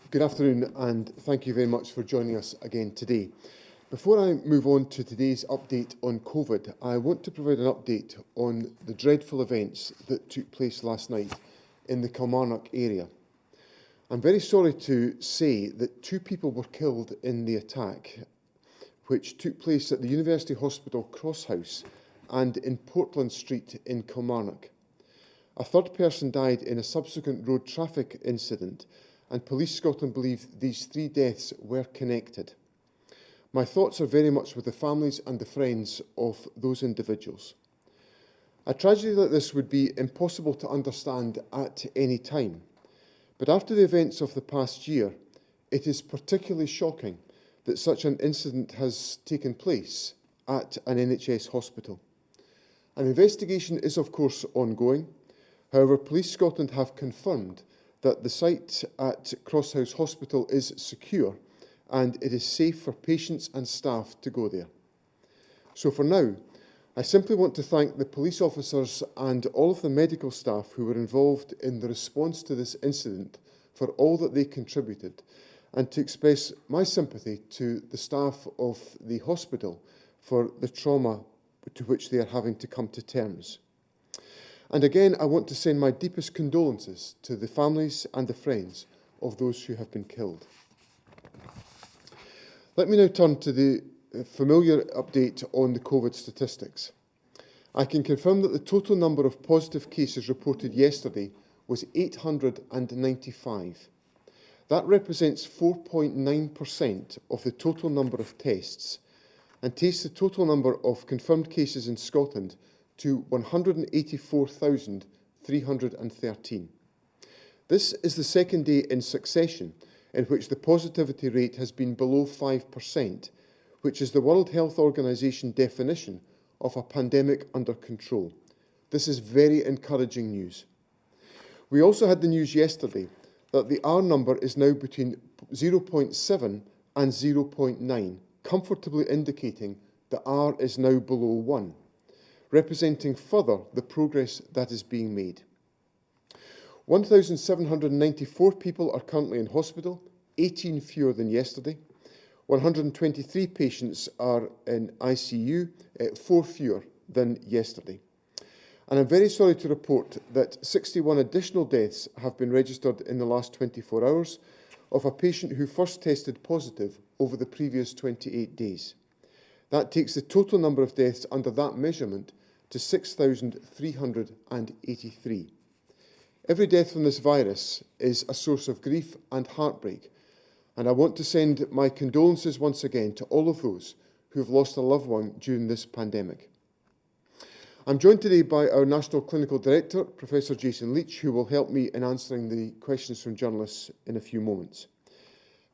Good afternoon, and thank you very much for joining us again today. Before I move on to today's update on COVID, I want to provide an update on the dreadful events that took place last night in the Kilmarnock area. I'm very sorry to say that 2 people were killed in the attack, which took place at the University Hospital Cross House and in Portland Street in Kilmarnock. A third person died in a subsequent road traffic incident, and Police Scotland believe these 3 deaths were connected. My thoughts are very much with the families and the friends of those individuals. A tragedy like this would be impossible to understand at any time, but after the events of the past year, it is particularly shocking that such an incident has taken place at an NHS hospital. An investigation is of course ongoing. However, Police Scotland have confirmed that the site at Cross House Hospital is secure and it is safe for patients and staff to go there. So for now, I simply want to thank the police officers and all of the medical staff who were involved in the response to this incident for all that they contributed, and to express my sympathy to the staff of the hospital for the trauma to which they are having to come to terms. And again, I want to send my deepest condolences to the families and the friends of those who have been killed. Let me now turn to the familiar update on the COVID statistics. I can confirm that the total number of positive cases reported yesterday was 895. That represents 4.9% of the total number of tests, and takes the total number of confirmed cases in Scotland to 184,313. This is the second day in succession in which the positivity rate has been below 5%, which is the World Health Organization definition of a pandemic under control. This is very encouraging news. We also had the news yesterday that the R number is now between 0.7 and 0.9, comfortably indicating that R is now below 1. Representing further the progress that is being made. 1,794 people are currently in hospital, 18 fewer than yesterday. 123 patients are in ICU, 4 fewer than yesterday. And I'm very sorry to report that 61 additional deaths have been registered in the last 24 hours of a patient who first tested positive over the previous 28 days. That takes the total number of deaths under that measurement to 6,383. Every death from this virus is a source of grief and heartbreak, and I want to send my condolences once again to all of those who have lost a loved one during this pandemic. I'm joined today by our National Clinical Director, Professor Jason Leitch, who will help me in answering the questions from journalists in a few moments.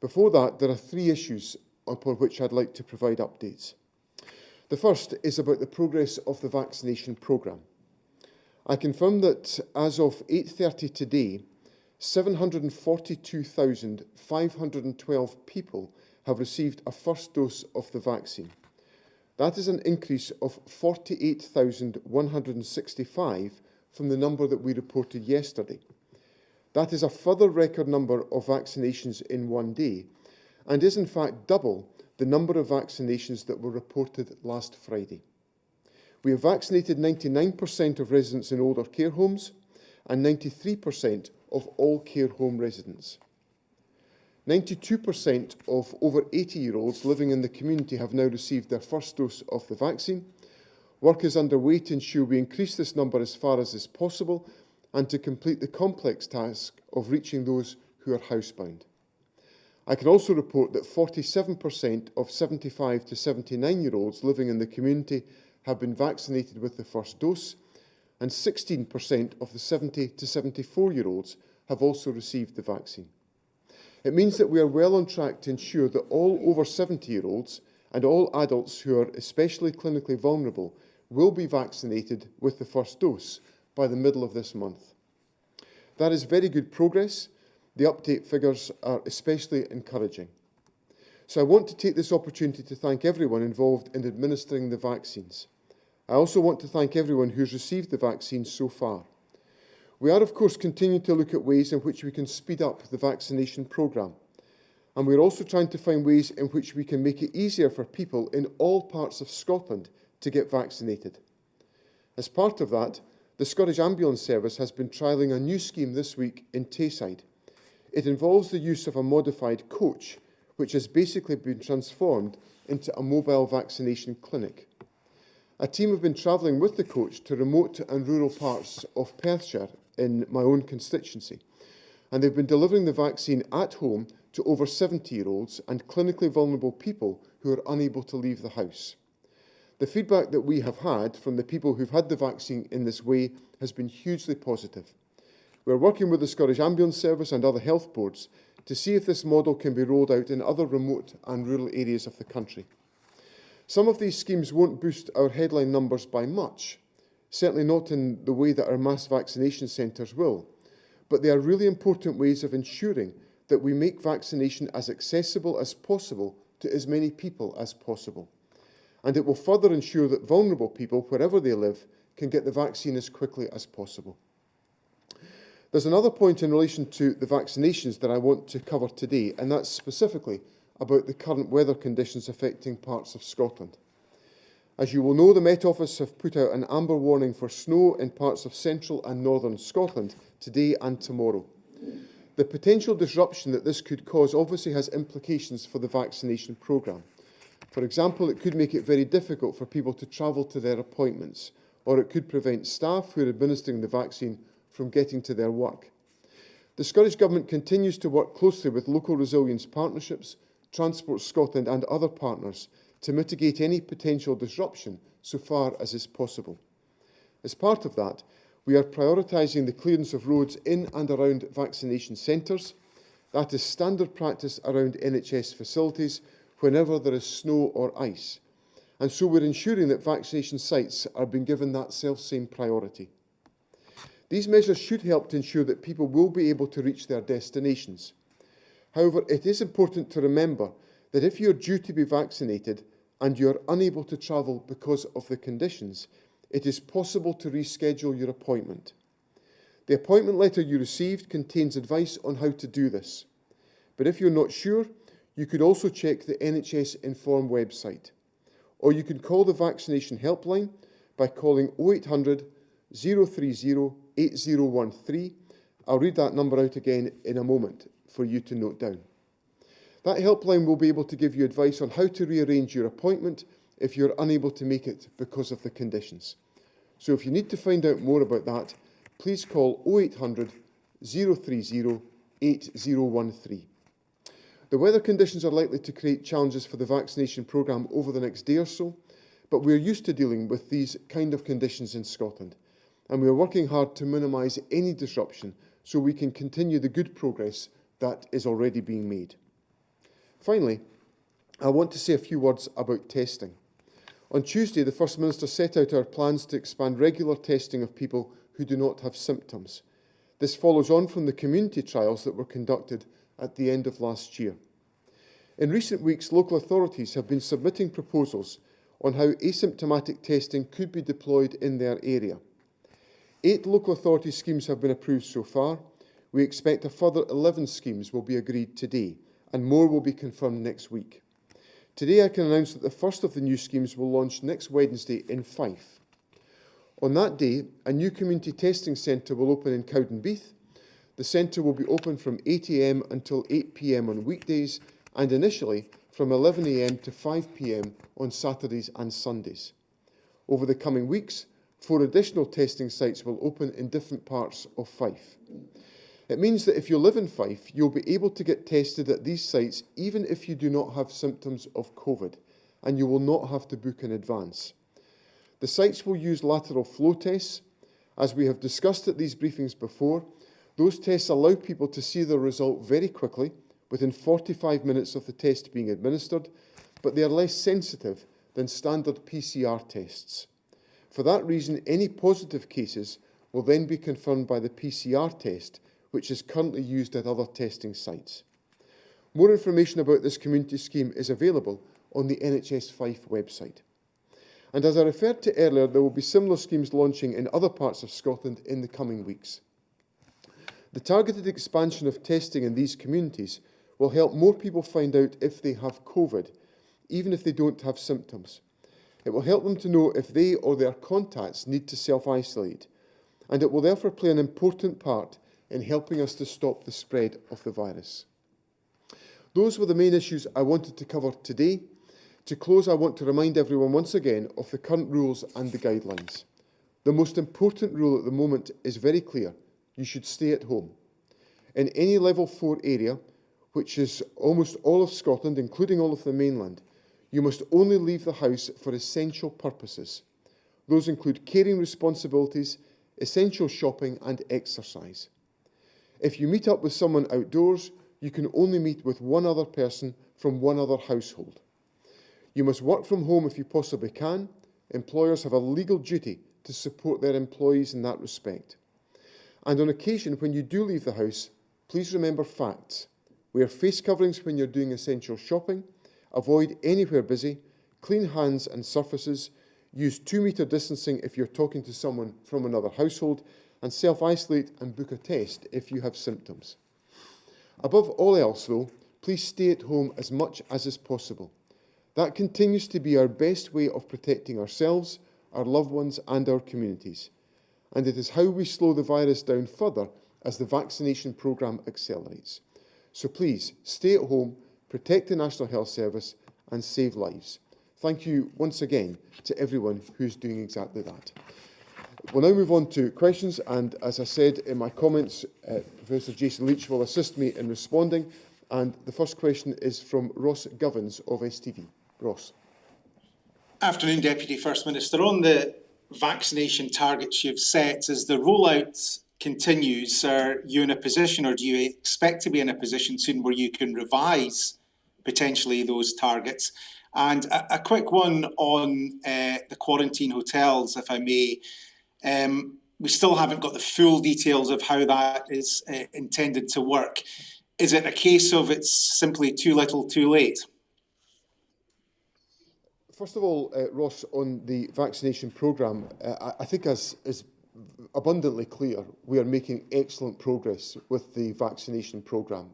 Before that, there are 3 issues upon which I'd like to provide updates. The first is about the progress of the vaccination programme. I confirm that as of 8:30 today, 742,512 people have received a first dose of the vaccine. That is an increase of 48,165 from the number that we reported yesterday. That is a further record number of vaccinations in one day, and is in fact double the number of vaccinations that were reported last Friday. We have vaccinated 99% of residents in older care homes and 93% of all care home residents. 92% of over 80-year-olds living in the community have now received their first dose of the vaccine. Work is underway to ensure we increase this number as far as is possible and to complete the complex task of reaching those who are housebound. I can also report that 47% of 75 to 79-year-olds living in the community have been vaccinated with the first dose, and 16% of the 70 to 74-year-olds have also received the vaccine. It means that we are well on track to ensure that all over 70-year-olds and all adults who are especially clinically vulnerable will be vaccinated with the first dose by the middle of this month. That is very good progress. The update figures are especially encouraging. So I want to take this opportunity to thank everyone involved in administering the vaccines. I also want to thank everyone who's received the vaccines so far. We are, of course, continuing to look at ways in which we can speed up the vaccination programme. And we're also trying to find ways in which we can make it easier for people in all parts of Scotland to get vaccinated. As part of that, the Scottish Ambulance Service has been trialling a new scheme this week in Tayside. It involves the use of a modified coach, which has basically been transformed into a mobile vaccination clinic. A team have been travelling with the coach to remote and rural parts of Perthshire in my own constituency, and they've been delivering the vaccine at home to over 70-year-olds and clinically vulnerable people who are unable to leave the house. The feedback that we have had from the people who've had the vaccine in this way has been hugely positive. We're working with the Scottish Ambulance Service and other health boards to see if this model can be rolled out in other remote and rural areas of the country. Some of these schemes won't boost our headline numbers by much, certainly not in the way that our mass vaccination centres will, but they are really important ways of ensuring that we make vaccination as accessible as possible to as many people as possible. And it will further ensure that vulnerable people, wherever they live, can get the vaccine as quickly as possible. There's another point in relation to the vaccinations that I want to cover today, and that's specifically about the current weather conditions affecting parts of Scotland. As you will know, the Met Office have put out an amber warning for snow in parts of central and northern Scotland today and tomorrow. The potential disruption that this could cause obviously has implications for the vaccination programme. For example, it could make it very difficult for people to travel to their appointments, or it could prevent staff who are administering the vaccine from getting to their work. The Scottish Government continues to work closely with local resilience partnerships, Transport Scotland and other partners to mitigate any potential disruption so far as is possible. As part of that, we are prioritising the clearance of roads in and around vaccination centres. That is standard practice around NHS facilities whenever there is snow or ice. And so we're ensuring that vaccination sites are being given that self-same priority. These measures should help to ensure that people will be able to reach their destinations. However, it is important to remember that if you're due to be vaccinated and you're unable to travel because of the conditions, it is possible to reschedule your appointment. The appointment letter you received contains advice on how to do this. But if you're not sure, you could also check the NHS Inform website. Or you can call the vaccination helpline by calling 0800 030 8013. I'll read that number out again in a moment for you to note down. That helpline will be able to give you advice on how to rearrange your appointment if you're unable to make it because of the conditions. So if you need to find out more about that, please call 0800 030 8013. The weather conditions are likely to create challenges for the vaccination programme over the next day or so, but we're used to dealing with these kind of conditions in Scotland, and we are working hard to minimise any disruption so we can continue the good progress that is already being made. Finally, I want to say a few words about testing. On Tuesday, the First Minister set out our plans to expand regular testing of people who do not have symptoms. This follows on from the community trials that were conducted at the end of last year. In recent weeks, local authorities have been submitting proposals on how asymptomatic testing could be deployed in their area. 8 local authority schemes have been approved so far. We expect a further 11 schemes will be agreed today, and more will be confirmed next week. Today I can announce that the first of the new schemes will launch next Wednesday in Fife. On that day, a new community testing centre will open in Cowdenbeath. The centre will be open from 8 a.m. until 8 p.m. on weekdays, and initially from 11 a.m. to 5 p.m. on Saturdays and Sundays. Over the coming weeks, 4 additional testing sites will open in different parts of Fife. It means that if you live in Fife, you'll be able to get tested at these sites even if you do not have symptoms of COVID, and you will not have to book in advance. The sites will use lateral flow tests. As we have discussed at these briefings before, those tests allow people to see the result very quickly, within 45 minutes of the test being administered, but they are less sensitive than standard PCR tests. For that reason, any positive cases will then be confirmed by the PCR test, which is currently used at other testing sites. More information about this community scheme is available on the NHS Fife website. And as I referred to earlier, there will be similar schemes launching in other parts of Scotland in the coming weeks. The targeted expansion of testing in these communities will help more people find out if they have COVID, even if they don't have symptoms. It will help them to know if they or their contacts need to self-isolate, and it will therefore play an important part in helping us to stop the spread of the virus. Those were the main issues I wanted to cover today. To close, I want to remind everyone once again of the current rules and the guidelines. The most important rule at the moment is very clear. You should stay at home. In any level 4 area, which is almost all of Scotland, including all of the mainland, you must only leave the house for essential purposes. Those include caring responsibilities, essential shopping and exercise. If you meet up with someone outdoors, you can only meet with one other person from one other household. You must work from home if you possibly can. Employers have a legal duty to support their employees in that respect. And on occasion, when you do leave the house, please remember facts. Wear face coverings when you're doing essential shopping. Avoid anywhere busy. Clean hands and surfaces. Use 2-metre distancing if you're talking to someone from another household. And self-isolate and book a test if you have symptoms. Above all else, though, please stay at home as much as is possible. That continues to be our best way of protecting ourselves, our loved ones and our communities. And it is how we slow the virus down further as the vaccination programme accelerates. So please, stay at home, protect the National Health Service and save lives. Thank you once again to everyone who's doing exactly that. We'll now move on to questions, and as I said in my comments, Professor Jason Leitch will assist me in responding. And the first question is from Ross Govins of STV. Ross. Afternoon, Deputy First Minister. On the vaccination targets you've set, as the rollout continues, are you in a position, or do you expect to be in a position soon, where you can revise potentially those targets? And a quick one on the quarantine hotels, if I may. We still haven't got the full details of how that is intended to work. Is it a case of it's simply too little too late? First of all, Ross, on the vaccination programme, I think as is abundantly clear, we are making excellent progress with the vaccination programme.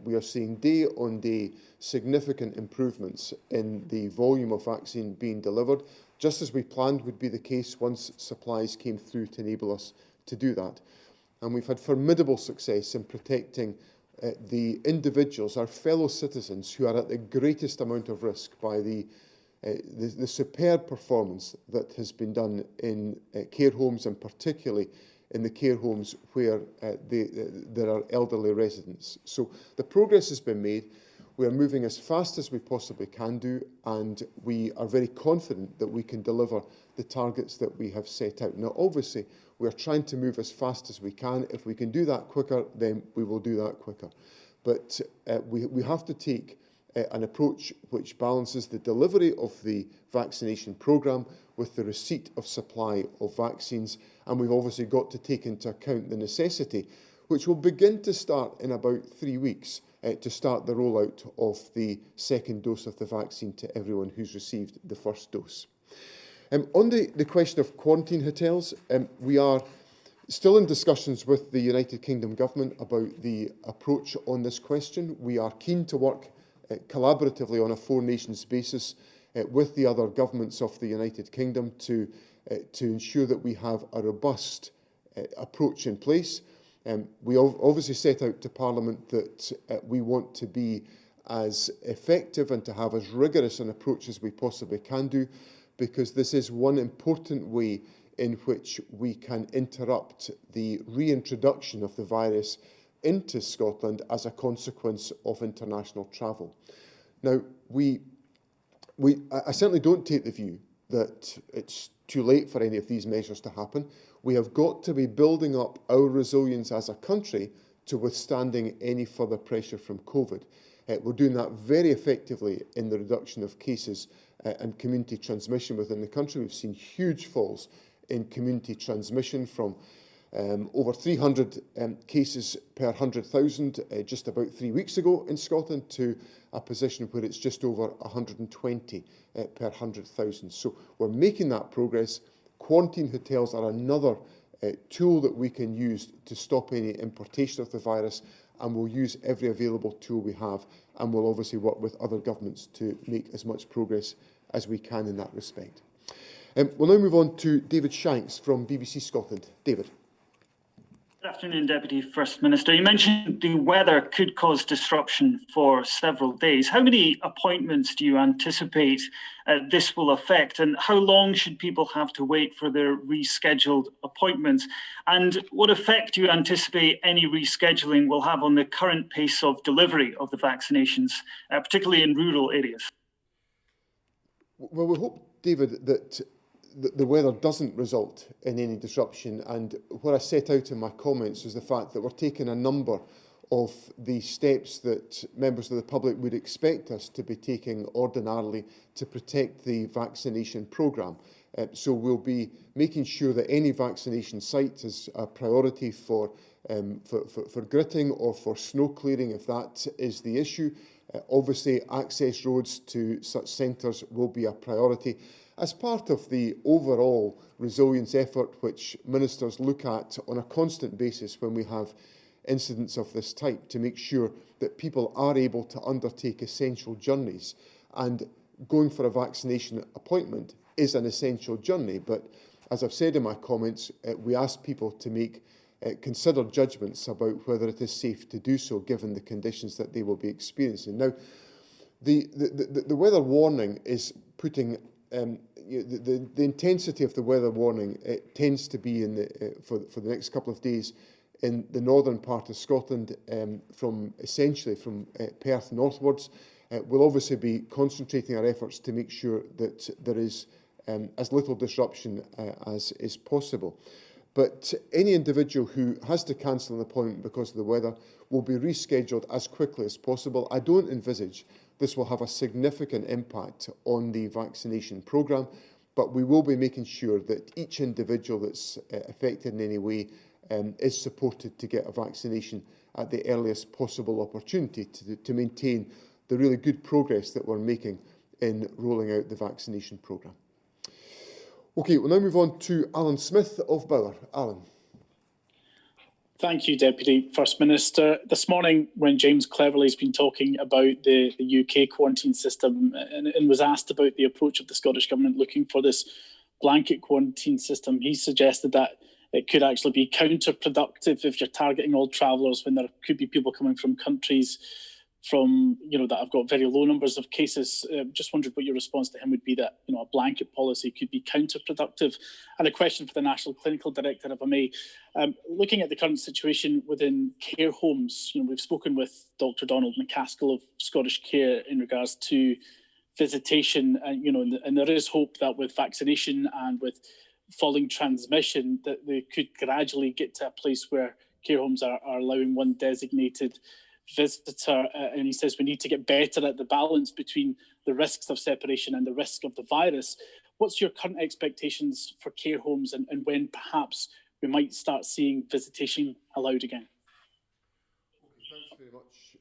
We are seeing day on day significant improvements in the volume of vaccine being delivered, just as we planned would be the case once supplies came through to enable us to do that. And we've had formidable success in protecting the individuals, our fellow citizens, who are at the greatest amount of risk by the superb performance that has been done in care homes, and particularly in the care homes where there are elderly residents. So the progress has been made. We are moving as fast as we possibly can do, and we are very confident that we can deliver the targets that we have set out. Now, obviously, we are trying to move as fast as we can. If we can do that quicker, then we will do that quicker. But we have to take an approach which balances the delivery of the vaccination programme with the receipt of supply of vaccines. And we've obviously got to take into account the necessity, which will begin to start in about 3 weeks, to start the rollout of the second dose of the vaccine to everyone who's received the first dose. On the question of quarantine hotels, we are still in discussions with the United Kingdom Government about the approach on this question. We are keen to work collaboratively on a 4-nations basis with the other governments of the United Kingdom to ensure that we have a robust approach in place. We obviously set out to Parliament that we want to be as effective and to have as rigorous an approach as we possibly can do, because this is one important way in which we can interrupt the reintroduction of the virus into Scotland as a consequence of international travel. Now, I certainly don't take the view that it's too late for any of these measures to happen. We have got to be building up our resilience as a country to withstanding any further pressure from COVID. We're doing that very effectively in the reduction of cases and community transmission within the country. We've seen huge falls in community transmission from over 300 cases per 100,000 just about 3 weeks ago in Scotland to a position where it's just over 120 per 100,000. So we're making that progress. Quarantine hotels are another tool that we can use to stop any importation of the virus, and we'll use every available tool we have, and we'll obviously work with other governments to make as much progress as we can in that respect. We'll now move on to David Shanks from BBC Scotland. David. Good afternoon, Deputy First Minister. You mentioned the weather could cause disruption for several days. How many appointments do you anticipate this will affect, and how long should people have to wait for their rescheduled appointments? And what effect do you anticipate any rescheduling will have on the current pace of delivery of the vaccinations, particularly in rural areas? Well, we hope, David, that the weather doesn't result in any disruption, and what I set out in my comments is the fact that we're taking a number of the steps that members of the public would expect us to be taking ordinarily to protect the vaccination programme. So we'll be making sure that any vaccination site is a priority for gritting or for snow clearing if that is the issue. Obviously, access roads to such centres will be a priority as part of the overall resilience effort which ministers look at on a constant basis when we have incidents of this type, to make sure that people are able to undertake essential journeys. And going for a vaccination appointment is an essential journey, but as I've said in my comments, we ask people to make considered judgments about whether it is safe to do so given the conditions that they will be experiencing. Now, the weather warning is putting the intensity of the weather warning tends to be in for the next couple of days in the northern part of Scotland, essentially from Perth northwards. We'll obviously be concentrating our efforts to make sure that there is as little disruption as is possible. But any individual who has to cancel an appointment because of the weather will be rescheduled as quickly as possible. I don't envisage this will have a significant impact on the vaccination programme, but we will be making sure that each individual that's affected in any way is supported to get a vaccination at the earliest possible opportunity to maintain the really good progress that we're making in rolling out the vaccination programme. OK, we'll now move on to Alan Smith of Bauer. Alan. Thank you, Deputy First Minister. This morning, when James Cleverly's been talking about the UK quarantine system and was asked about the approach of the Scottish Government looking for this blanket quarantine system, he suggested that it could actually be counterproductive if you're targeting all travellers when there could be people coming from countries that have got very low numbers of cases. Just wondered what your response to him would be, that a blanket policy could be counterproductive. And a question for the National Clinical Director, if I may. Looking at the current situation within care homes, we've spoken with Dr. Donald McCaskill of Scottish Care in regards to visitation, and there is hope that with vaccination and with falling transmission that they could gradually get to a place where care homes are allowing one designated visitor, and he says we need to get better at the balance between the risks of separation and the risk of the virus. What's your current expectations for care homes and when perhaps we might start seeing visitation allowed again? Thanks very much,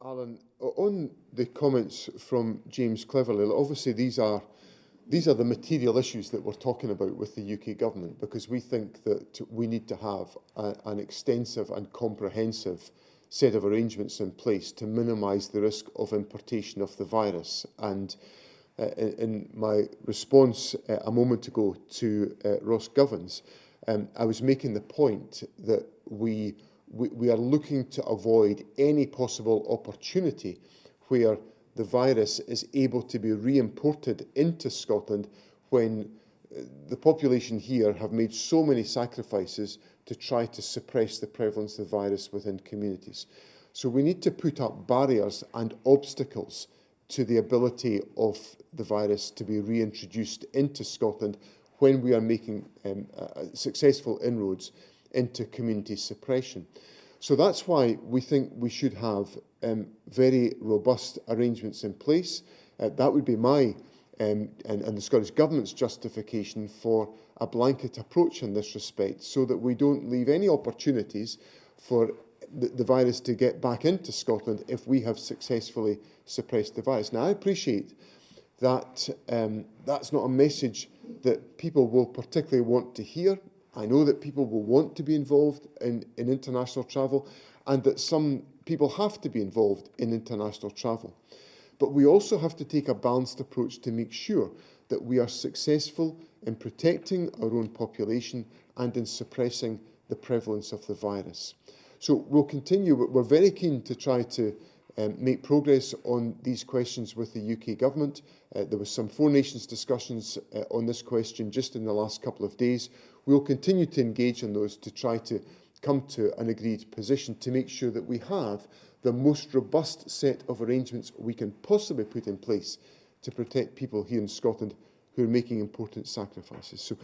Alan. On the comments from James Cleverly, obviously these are the material issues that we're talking about with the UK government, because we think that we need to have an extensive and comprehensive set of arrangements in place to minimise the risk of importation of the virus. And in my response a moment ago to Ross Govans, I was making the point that we are looking to avoid any possible opportunity where the virus is able to be re-imported into Scotland when the population here have made so many sacrifices to try to suppress the prevalence of the virus within communities. So we need to put up barriers and obstacles to the ability of the virus to be reintroduced into Scotland when we are making successful inroads into community suppression. So that's why we think we should have very robust arrangements in place. That would be my and the Scottish Government's justification for a blanket approach in this respect, so that we don't leave any opportunities for the virus to get back into Scotland if we have successfully suppressed the virus. Now, I appreciate that that's not a message that people will particularly want to hear. I know that people will want to be involved in international travel, and that some people have to be involved in international travel. But we also have to take a balanced approach to make sure that we are successful in protecting our own population and in suppressing the prevalence of the virus. So we'll continue. We're very keen to try to make progress on these questions with the UK Government. There was some Four Nations discussions on this question just in the last couple of days. We'll continue to engage on those to try to come to an agreed position to make sure that we have the most robust set of arrangements we can possibly put in place to protect people here in Scotland who are making important sacrifices. So,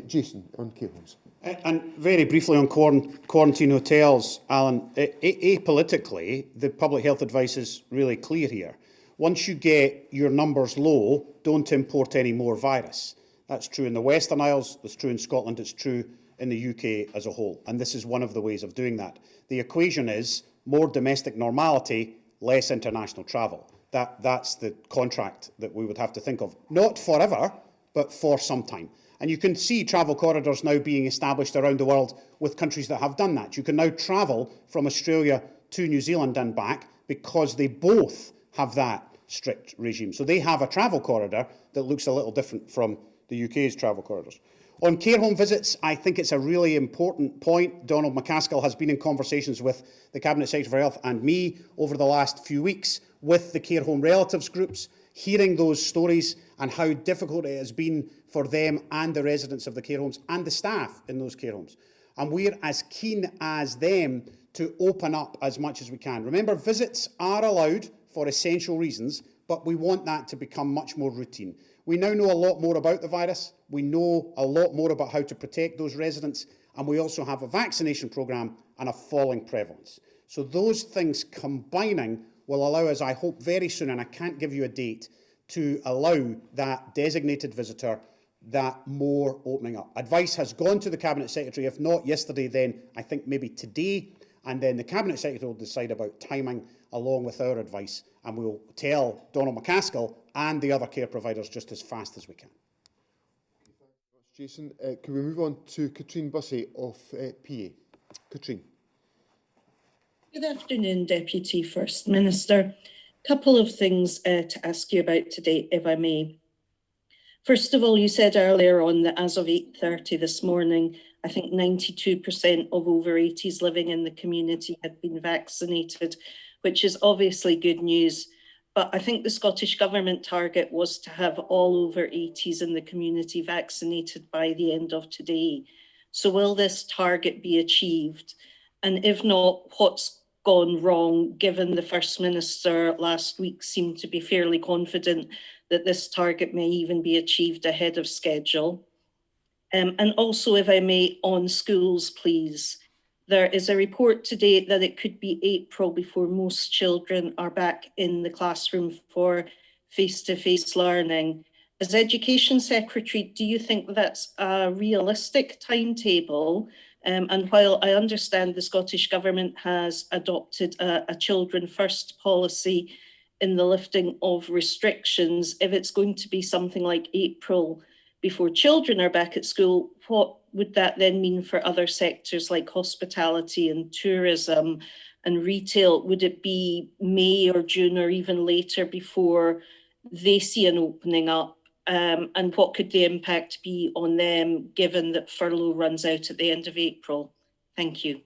Jason, on care homes. And very briefly on quarantine hotels, Alan, apolitically, the public health advice is really clear here. Once you get your numbers low, don't import any more virus. That's true in the Western Isles, it's true in Scotland, it's true in the UK as a whole. And this is one of the ways of doing that. The equation is more domestic normality, less international travel. That's the contract that we would have to think of. Not forever, but for some time. And you can see travel corridors now being established around the world with countries that have done that. You can now travel from Australia to New Zealand and back because they both have that strict regime. So they have a travel corridor that looks a little different from the UK's travel corridors. On care home visits, I think it's a really important point. Donald McCaskill has been in conversations with the Cabinet Secretary for Health and me over the last few weeks with the care home relatives groups, hearing those stories and how difficult it has been for them and the residents of the care homes and the staff in those care homes. And we're as keen as them to open up as much as we can. Remember, visits are allowed for essential reasons, but we want that to become much more routine. We now know a lot more about the virus. We know a lot more about how to protect those residents. And we also have a vaccination programme and a falling prevalence. So those things combining will allow us, I hope very soon, and I can't give you a date, to allow that designated visitor that more opening up. Advice has gone to the Cabinet Secretary, if not yesterday, then I think maybe today, and then the Cabinet Secretary will decide about timing along with our advice, and we'll tell Donald McCaskill and the other care providers just as fast as we can. Jason, can we move on to Katrine Bussey of PA? Katrine. Good afternoon, Deputy First Minister. A couple of things to ask you about today, if I may. First of all, you said earlier on that as of 8:30 this morning, I think 92% of over 80s living in the community had been vaccinated, which is obviously good news. But I think the Scottish Government target was to have all over 80s in the community vaccinated by the end of today. So will this target be achieved? And if not, what's gone wrong, given the First Minister last week seemed to be fairly confident that this target may even be achieved ahead of schedule? And also, if I may, on schools, please. There is a report today that it could be April before most children are back in the classroom for face-to-face learning. As Education Secretary, do you think that's a realistic timetable? And while I understand the Scottish Government has adopted a children first policy in the lifting of restrictions, if it's going to be something like April before children are back at school, what would that then mean for other sectors like hospitality and tourism and retail? Would it be May or June or even later before they see an opening up? And what could the impact be on them, given that furlough runs out at the end of April? Thank you.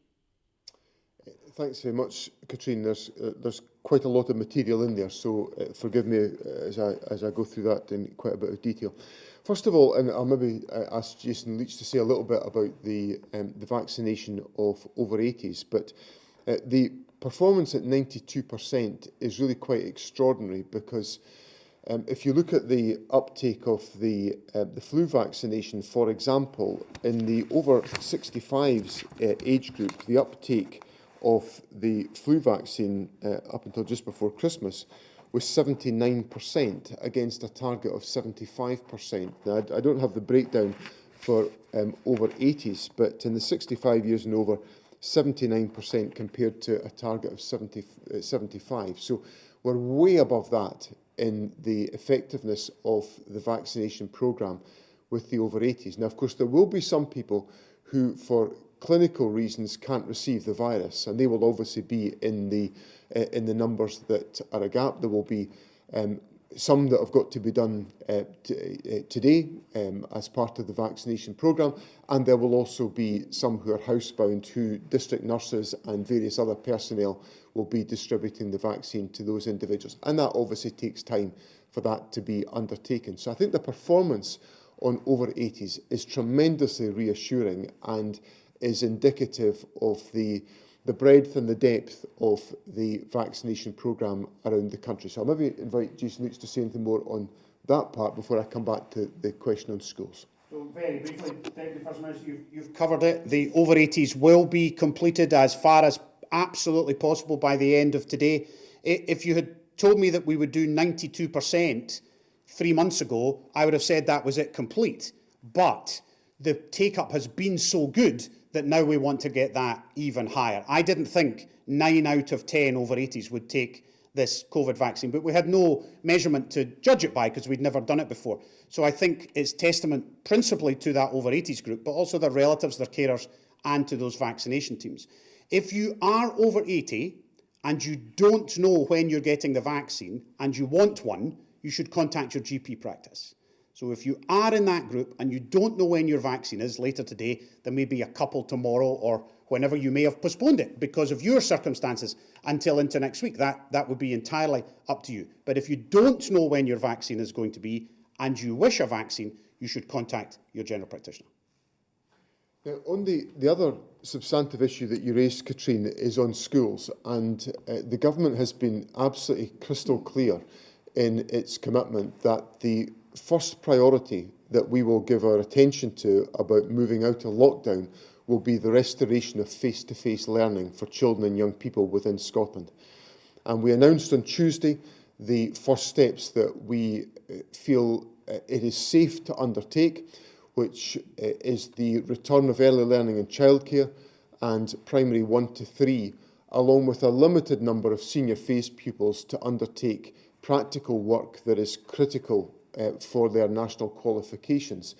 Thanks very much, Katrine. There's quite a lot of material in there, so forgive me as I go through that in quite a bit of detail. First of all, and I'll maybe ask Jason Leitch to say a little bit about the vaccination of over 80s, but the performance at 92% is really quite extraordinary because if you look at the uptake of the flu vaccination, for example, in the over 65s age group, the uptake of the flu vaccine up until just before Christmas was 79% against a target of 75%. Now, I don't have the breakdown for over 80s, but in the 65 years and over, 79% compared to a target of 75. So we're way above that in the effectiveness of the vaccination programme with the over 80s. Now, of course, there will be some people who, for clinical reasons can't receive the virus, and they will obviously be in the numbers that are a gap. There will be some that have got to be done today as part of the vaccination programme, and there will also be some who are housebound, who district nurses and various other personnel will be distributing the vaccine to those individuals. And that obviously takes time for that to be undertaken. So I think the performance on over 80s is tremendously reassuring and is indicative of the breadth and the depth of the vaccination programme around the country. So I'll maybe invite Jason Leitch to say anything more on that part before I come back to the question on schools. So very briefly, Deputy First Minister, you've covered it. The over 80s will be completed as far as absolutely possible by the end of today. If you had told me that we would do 92% 3 months ago, I would have said that was it complete. But the take-up has been so good that now we want to get that even higher. I didn't think 9 out of 10 over 80s would take this COVID vaccine, but we had no measurement to judge it by because we'd never done it before. So I think it's testament principally to that over 80s group, but also their relatives, their carers, and to those vaccination teams. If you are over 80 and you don't know when you're getting the vaccine and you want one, you should contact your GP practice. So if you are in that group and you don't know when your vaccine is later today, there may be a couple tomorrow or whenever you may have postponed it because of your circumstances until into next week. That would be entirely up to you. But if you don't know when your vaccine is going to be and you wish a vaccine, you should contact your general practitioner. Now, on the other substantive issue that you raised, Katrine, is on schools, and the government has been absolutely crystal clear in its commitment that the first priority that we will give our attention to about moving out of lockdown will be the restoration of face-to-face learning for children and young people within Scotland. And we announced on Tuesday the first steps that we feel it is safe to undertake, which is the return of early learning and childcare and primary 1 to 3, along with a limited number of senior phase pupils to undertake practical work that is critical for their national qualifications,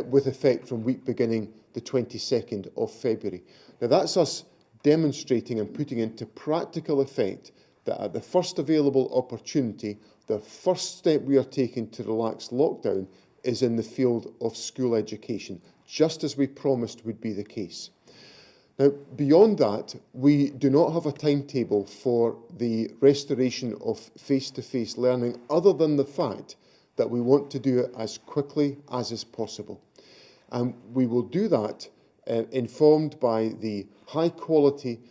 with effect from week beginning the 22nd of February. Now that's us demonstrating and putting into practical effect that at the first available opportunity, the first step we are taking to relax lockdown is in the field of school education, just as we promised would be the case. Now, beyond that, we do not have a timetable for the restoration of face-to-face learning other than the fact that we want to do it as quickly as is possible. And we will do that informed by the high-quality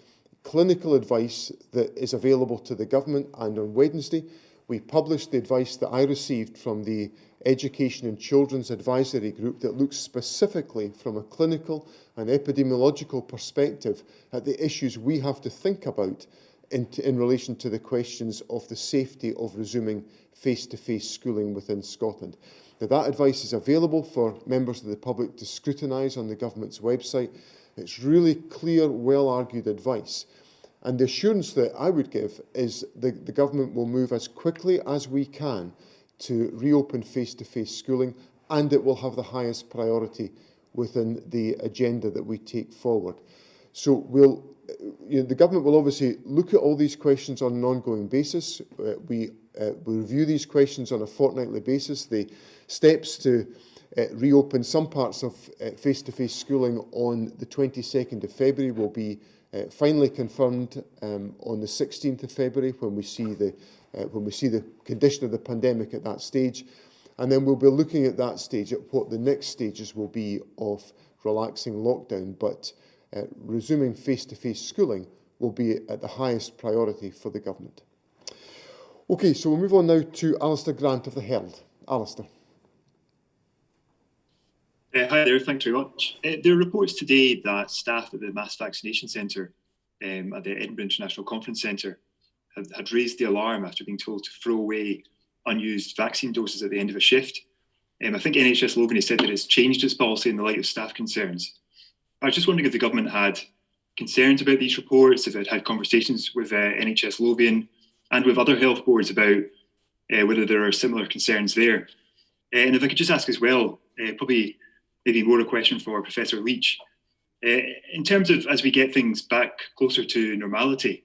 clinical advice that is available to the government. And on Wednesday, we published the advice that I received from the Education and Children's Advisory Group that looks specifically from a clinical and epidemiological perspective at the issues we have to think about in relation to the questions of the safety of resuming face-to-face schooling within Scotland. Now, that advice is available for members of the public to scrutinise on the government's website. It's really clear, well-argued advice. And the assurance that I would give is the government will move as quickly as we can to reopen face-to-face schooling, and it will have the highest priority within the agenda that we take forward. So the government will obviously look at all these questions on an ongoing basis. We review these questions on a fortnightly basis. The steps to reopen some parts of face-to-face schooling on the 22nd of February will be finally confirmed on the 16th of February when we see the condition of the pandemic at that stage. And then we'll be looking at that stage at what the next stages will be of relaxing lockdown. But resuming face-to-face schooling will be at the highest priority for the government. OK, so we'll move on now to Alistair Grant of the Herald. Alistair. Hi there, thanks very much. There are reports today that staff at the mass vaccination centre at the Edinburgh International Conference Centre had raised the alarm after being told to throw away unused vaccine doses at the end of a shift. I think NHS Logan has said that it's changed its policy in the light of staff concerns. I was just wondering if the government had concerns about these reports, if it had conversations with NHS Lothian and with other health boards about whether there are similar concerns there. And if I could just ask as well, probably maybe more a question for Professor Leitch. In terms of as we get things back closer to normality,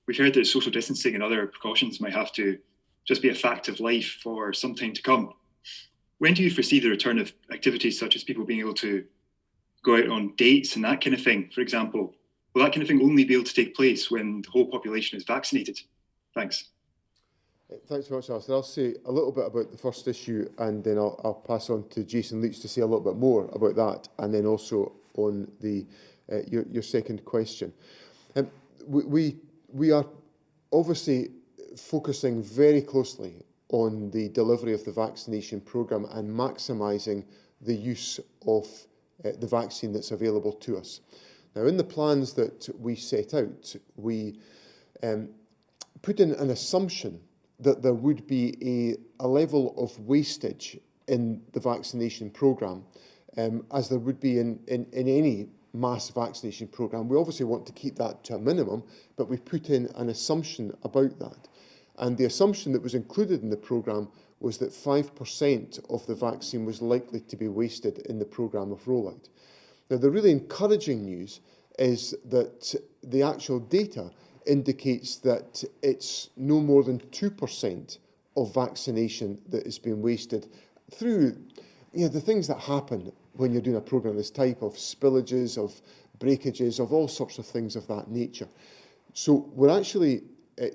we've heard that social distancing and other precautions might have to just be a fact of life for some time to come. When do you foresee the return of activities such as people being able to go out on dates and that kind of thing, for example? Will that kind of thing only be able to take place when the whole population is vaccinated? Thanks. Thanks very much, Alistair. I'll say a little bit about the first issue, and then I'll pass on to Jason Leitch to say a little bit more about that, and then also on the your second question. We are obviously focusing very closely on the delivery of the vaccination programme and maximising the use of the vaccine that's available to us. Now, in the plans that we set out, we put in an assumption that there would be a level of wastage in the vaccination programme, as there would be in any mass vaccination programme. We obviously want to keep that to a minimum, but we put in an assumption about that. And the assumption that was included in the programme was that 5% of the vaccine was likely to be wasted in the programme of rollout. Now, the really encouraging news is that the actual data indicates that it's no more than 2% of vaccination that is being wasted through the things that happen when you're doing a programme of this type, of spillages, of breakages, of all sorts of things of that nature. So we're actually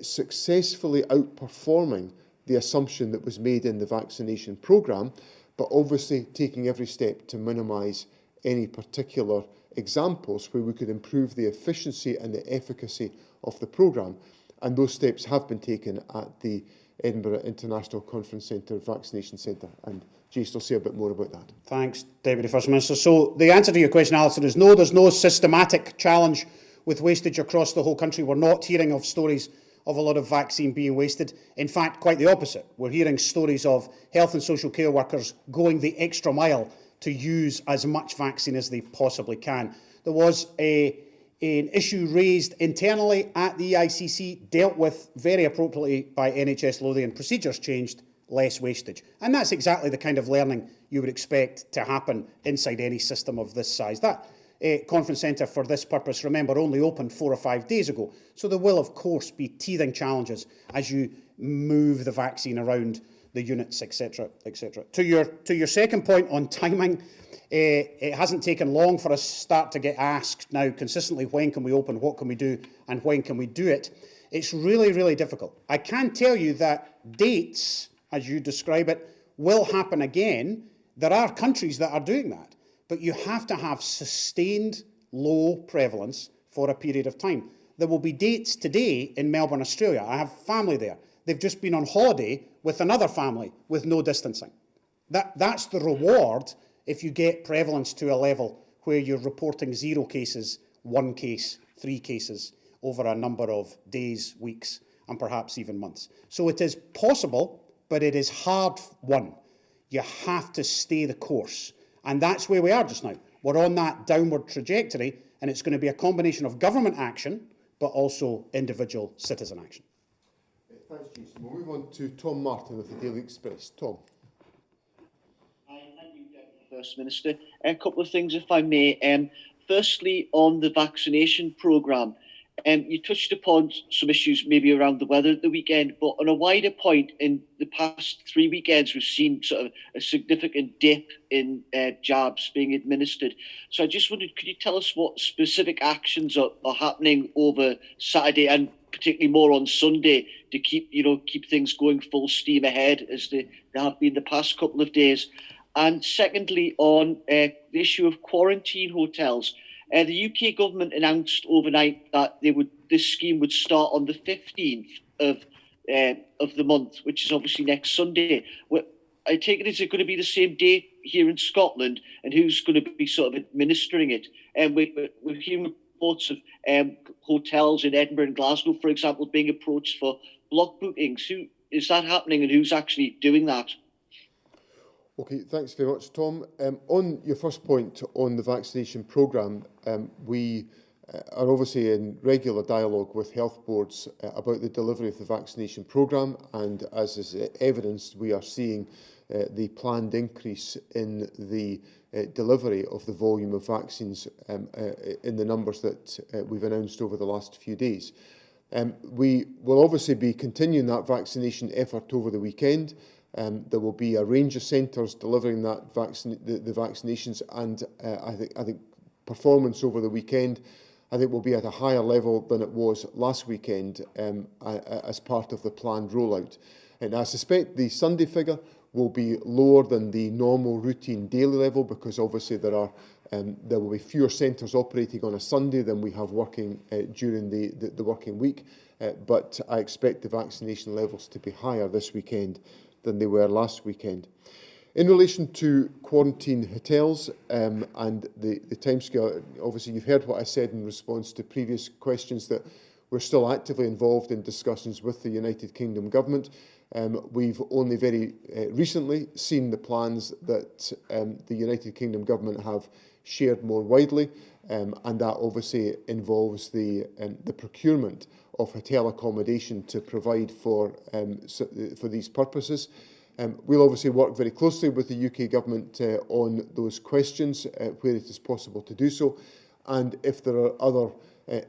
successfully outperforming the assumption that was made in the vaccination programme, but obviously taking every step to minimise any particular examples where we could improve the efficiency and the efficacy of the programme. And those steps have been taken at the Edinburgh International Conference Centre Vaccination Centre. And Jason will say a bit more about that. Thanks, Deputy First Minister. So the answer to your question, Alison, is no, there's no systematic challenge with wastage across the whole country. We're not hearing of stories of a lot of vaccine being wasted. In fact, quite the opposite. We're hearing stories of health and social care workers going the extra mile to use as much vaccine as they possibly can. There was an issue raised internally at the EICC, dealt with very appropriately by NHS Lothian. Procedures changed, less wastage. And that's exactly the kind of learning you would expect to happen inside any system of this size. That conference centre for this purpose, remember, only opened 4 or 5 days ago. So there will, of course, be teething challenges as you move the vaccine around the units, etc., etc. To your second point on timing, it hasn't taken long for us to start to get asked now consistently, when can we open, what can we do, and when can we do it? It's really, really difficult. I can tell you that dates, as you describe it, will happen again. There are countries that are doing that, but you have to have sustained low prevalence for a period of time. There will be dates today in Melbourne, Australia. I have family there. They've just been on holiday with another family with no distancing. That's the reward if you get prevalence to a level where you're reporting 0 cases, 1 case, 3 cases over a number of days, weeks, and perhaps even months. So it is possible, but it is hard won. You have to stay the course. And that's where we are just now. We're on that downward trajectory, and it's going to be a combination of government action, but also individual citizen action. Thanks, Jason. We'll move on to Tom Martin of the Daily Express. Tom. Hi, thank you, Deputy First Minister. A couple of things, if I may. Firstly, on the vaccination programme, you touched upon some issues maybe around the weather at the weekend, but on a wider point, in the past 3 weekends, we've seen sort of a significant dip in jabs being administered. So I just wondered, could you tell us what specific actions are happening over Saturday and particularly more on Sunday to keep things going full steam ahead as they have been the past couple of days? And secondly, on the issue of quarantine hotels, the UK government announced overnight that this scheme would start on the 15th of the month, which is obviously next Sunday. I take it, is it going to be the same date here in Scotland, and who's going to be sort of administering it? And we're hearing reports of hotels in Edinburgh and Glasgow, for example, being approached for block bookings. Who is that happening, and who's actually doing that? Okay, thanks very much, Tom. On your first point on the vaccination programme, we are obviously in regular dialogue with health boards about the delivery of the vaccination programme, and as is evidenced, we are seeing the planned increase in the delivery of the volume of vaccines in the numbers that we've announced over the last few days. We will obviously be continuing that vaccination effort over the weekend. There will be a range of centres delivering that the vaccinations, and I think performance over the weekend will be at a higher level than it was last weekend as part of the planned rollout. And I suspect the Sunday figure will be lower than the normal routine daily level, because obviously there will be fewer centres operating on a Sunday than we have working during the working week. But I expect the vaccination levels to be higher this weekend than they were last weekend. In relation to quarantine hotels and the timescale, obviously you've heard what I said in response to previous questions, that we're still actively involved in discussions with the United Kingdom Government. We've only very recently seen the plans that the United Kingdom Government have shared more widely, and that obviously involves the procurement of hotel accommodation to provide for these purposes. We'll obviously work very closely with the UK Government on those questions where it is possible to do so, and if there are other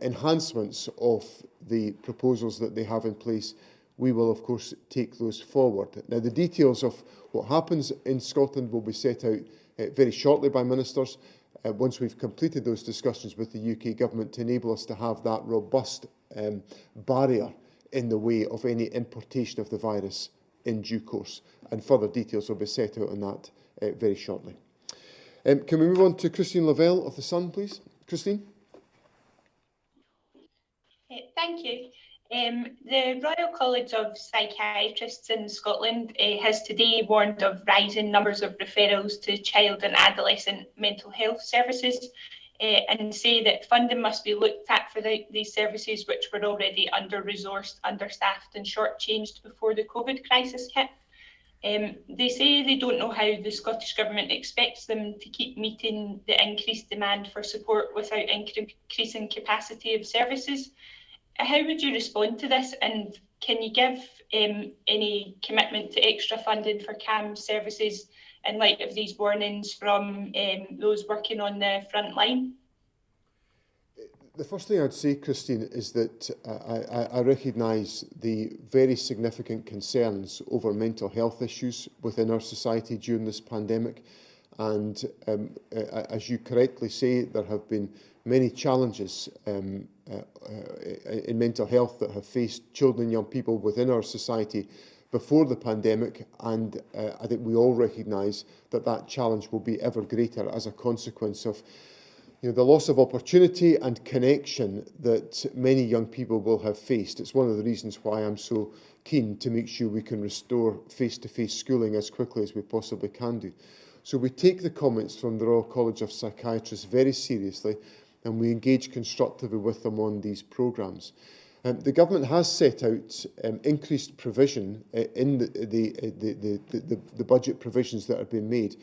enhancements of the proposals that they have in place, we will of course take those forward. Now, the details of what happens in Scotland will be set out very shortly by ministers once we've completed those discussions with the UK Government, to enable us to have that robust barrier in the way of any importation of the virus in due course. And further details will be set out on that very shortly. Can we move on to Christine Lavelle of The Sun, please? Christine? Thank you. The Royal College of Psychiatrists in Scotland has today warned of rising numbers of referrals to child and adolescent mental health services and say that funding must be looked at for these services, which were already under-resourced, understaffed and shortchanged before the COVID crisis hit. They say they don't know how the Scottish Government expects them to keep meeting the increased demand for support without increasing capacity of services. How would you respond to this, and can you give any commitment to extra funding for CAM services in light of these warnings from those working on the front line? The first thing I'd say, Christine, is that I recognise the very significant concerns over mental health issues within our society during this pandemic. And as you correctly say, there have been many challenges in mental health that have faced children and young people within our society before the pandemic, and I think we all recognise that that challenge will be ever greater as a consequence of the loss of opportunity and connection that many young people will have faced. It's one of the reasons why I'm so keen to make sure we can restore face-to-face schooling as quickly as we possibly can do. So we take the comments from the Royal College of Psychiatrists very seriously, and we engage constructively with them on these programmes. The government has set out increased provision in the budget provisions that have been made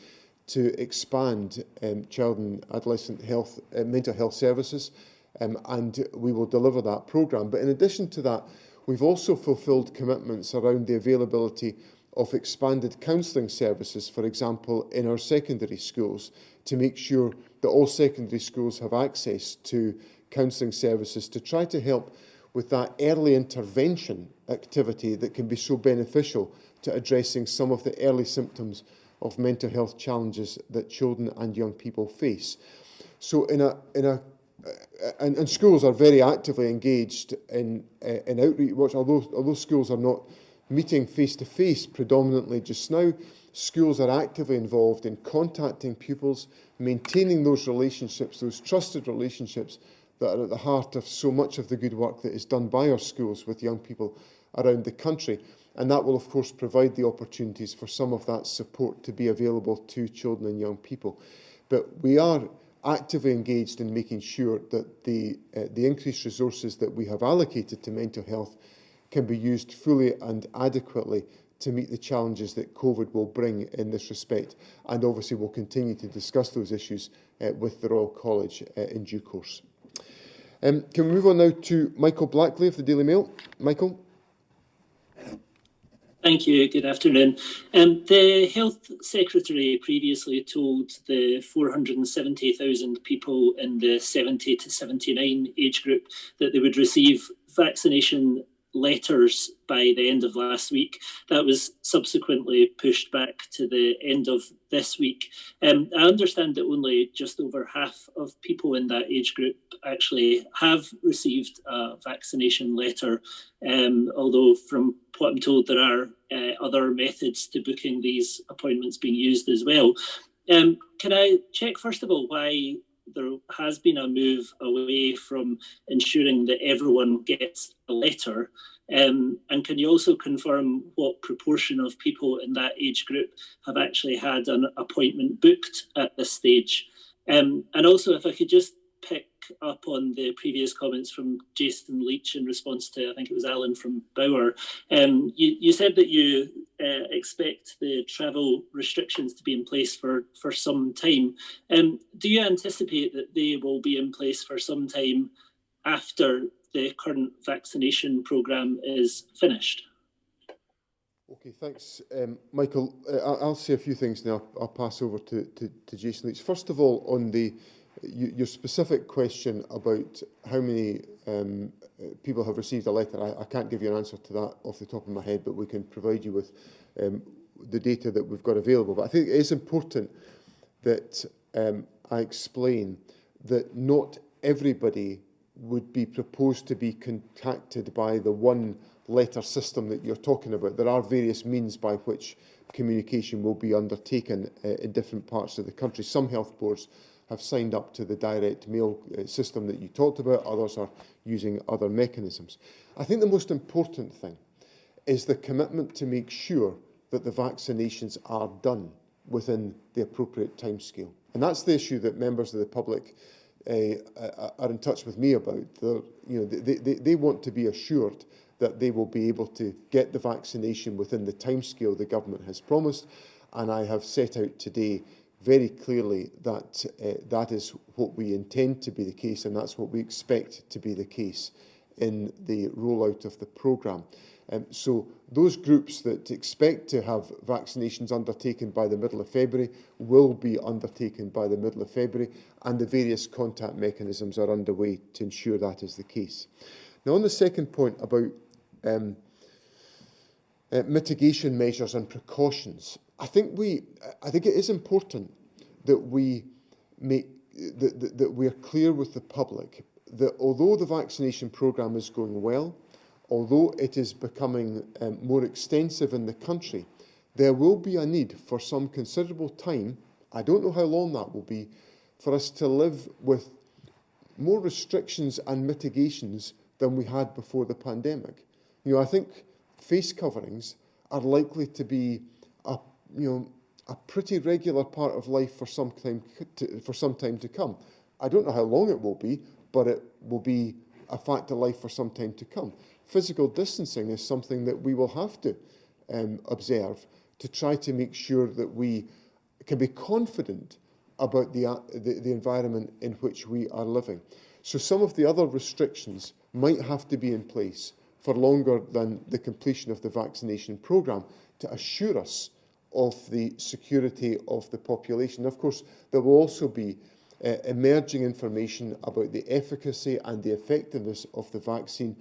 to expand child and adolescent health, mental health services, and we will deliver that programme. But in addition to that, we've also fulfilled commitments around the availability of expanded counselling services, for example, in our secondary schools, to make sure that all secondary schools have access to counselling services to try to help with that early intervention activity that can be so beneficial to addressing some of the early symptoms of mental health challenges that children and young people face. So and schools are very actively engaged in outreach, although schools are not meeting face-to-face predominantly just now, schools are actively involved in contacting pupils, maintaining those relationships, those trusted relationships that are at the heart of so much of the good work that is done by our schools with young people around the country. And that will, of course, provide the opportunities for some of that support to be available to children and young people. But we are actively engaged in making sure that the increased resources that we have allocated to mental health can be used fully and adequately to meet the challenges that COVID will bring in this respect. And obviously we'll continue to discuss those issues with the Royal College in due course. Can we move on now to Michael Blackley of the Daily Mail? Michael? Thank you. Good afternoon. The Health Secretary previously told the 470,000 people in the 70 to 79 age group that they would receive vaccination letters by the end of last week. That was subsequently pushed back to the end of this week. I understand that only just over half of people in that age group actually have received a vaccination letter, although from what I'm told there are other methods to booking these appointments being used as well. Can I check first of all why there has been a move away from ensuring that everyone gets a letter? And can you also confirm what proportion of people in that age group have actually had an appointment booked at this stage? And also, if I could just pick up on the previous comments from Jason Leitch in response to, I think it was Alan from Bauer. You said that you expect the travel restrictions to be in place for some time. Do you anticipate that they will be in place for some time after the current vaccination programme is finished? Okay, thanks, Michael. I'll say a few things now. I'll pass over to Jason Leitch. First of all, on your specific question about how many people have received a letter, I can't give you an answer to that off the top of my head, but we can provide you with the data that we've got available. But I think it is important that I explain that not everybody would be proposed to be contacted by the one letter system that you're talking about. There are various means by which communication will be undertaken in different parts of the country. Some health boards have signed up to the direct mail system that you talked about. Others are using other mechanisms. I think the most important thing is the commitment to make sure that the vaccinations are done within the appropriate timescale. And that's the issue that members of the public are in touch with me about. They want to be assured that they will be able to get the vaccination within the timescale the government has promised. And I have set out today very clearly that that is what we intend to be the case, and that's what we expect to be the case in the rollout of the programme. So those groups that expect to have vaccinations undertaken by the middle of February will be undertaken by the middle of February, and the various contact mechanisms are underway to ensure that is the case. Now, on the second point about mitigation measures and precautions, I think it is important that we are clear with the public that although the vaccination programme is going well, although it is becoming more extensive in the country, there will be a need for some considerable time, I don't know how long that will be, for us to live with more restrictions and mitigations than we had before the pandemic. I think face coverings are likely to be a pretty regular part of life for some time to come. I don't know how long it will be, but it will be a fact of life for some time to come. Physical distancing is something that we will have to observe to try to make sure that we can be confident about the environment in which we are living. So some of the other restrictions might have to be in place for longer than the completion of the vaccination programme to assure us of the security of the population. Of course, there will also be emerging information about the efficacy and the effectiveness of the vaccine,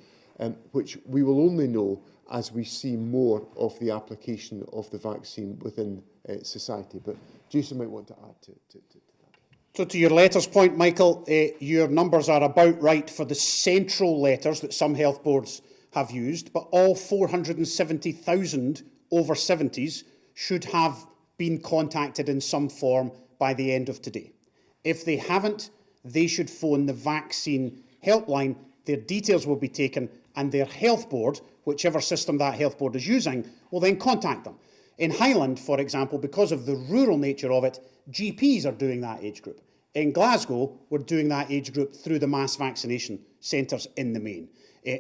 which we will only know as we see more of the application of the vaccine within society. But Jason might want to add to that. So to your letters point, Michael, your numbers are about right for the central letters that some health boards have used, but all 470,000 over 70s should have been contacted in some form by the end of today. If they haven't, they should phone the vaccine helpline. Their details will be taken and their health board, whichever system that health board is using, will then contact them. In Highland, for example, because of the rural nature of it, GPs are doing that age group. In Glasgow, we're doing that age group through the mass vaccination centres in the main,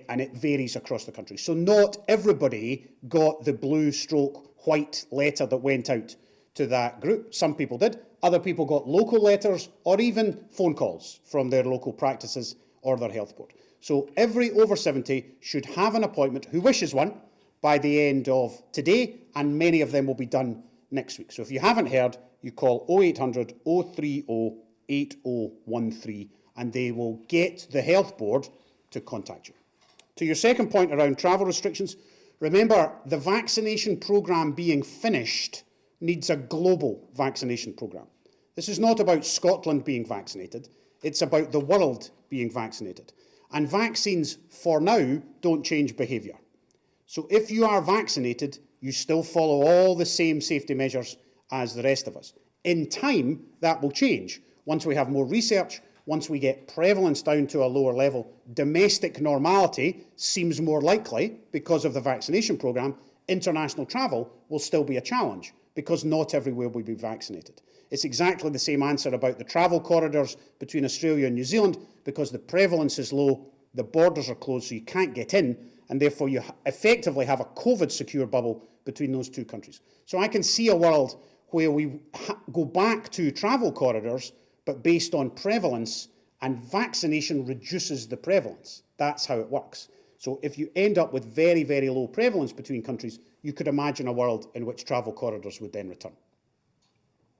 and it varies across the country. So not everybody got the blue/white letter that went out to that group. Some people did. Other people got local letters or even phone calls from their local practices or their health board. So every over 70 should have an appointment who wishes one by the end of today, and many of them will be done next week. So if you haven't heard, you call 0800 030 8013 and they will get the Health Board to contact you. To your second point around travel restrictions, remember the vaccination programme being finished needs a global vaccination programme. This is not about Scotland being vaccinated, it's about the world being vaccinated. And vaccines, for now, don't change behaviour. So if you are vaccinated, you still follow all the same safety measures as the rest of us. In time, that will change. Once we have more research, once we get prevalence down to a lower level, domestic normality seems more likely because of the vaccination programme. International travel will still be a challenge because not everywhere will be vaccinated. It's exactly the same answer about the travel corridors between Australia and New Zealand because the prevalence is low, the borders are closed, so you can't get in, and therefore you effectively have a COVID-secure bubble between those two countries. So I can see a world where we go back to travel corridors, but based on prevalence, and vaccination reduces the prevalence. That's how it works. So if you end up with very, very low prevalence between countries, you could imagine a world in which travel corridors would then return.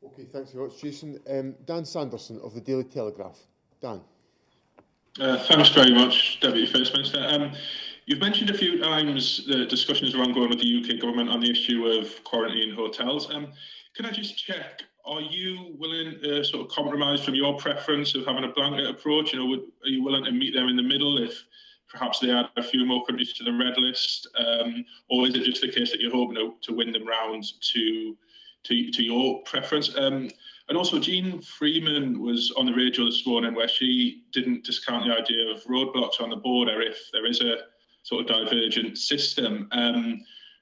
Okay, thanks very much, Jason. Dan Sanderson of the Daily Telegraph. Dan. Thanks very much, Deputy First Minister. You've mentioned a few times the discussions are ongoing with the UK government on the issue of quarantine hotels. Can I just check, are you willing to sort of compromise from your preference of having a blanket approach? You know, are you willing to meet them in the middle if perhaps they add a few more countries to the red list? Or is it just the case that you're hoping to win them round to your preference? And also, Jean Freeman was on the radio this morning where she didn't discount the idea of roadblocks on the border if there is a sort of divergent system,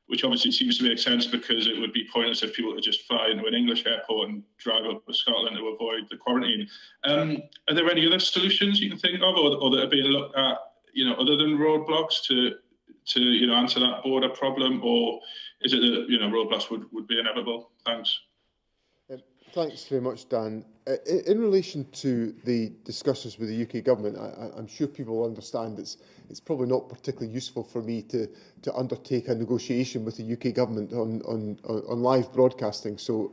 which obviously seems to make sense because it would be pointless if people could just fly into an English airport and drive up to Scotland to avoid the quarantine. Are there any other solutions you can think of or that are being looked at, you know, other than roadblocks to you know, answer that border problem, or is it that, you know, roadblocks would be inevitable? Thanks. Thanks very much, Dan. In relation to the discussions with the UK government, I'm sure people will understand it's probably not particularly useful for me to undertake a negotiation with the UK government on live broadcasting. So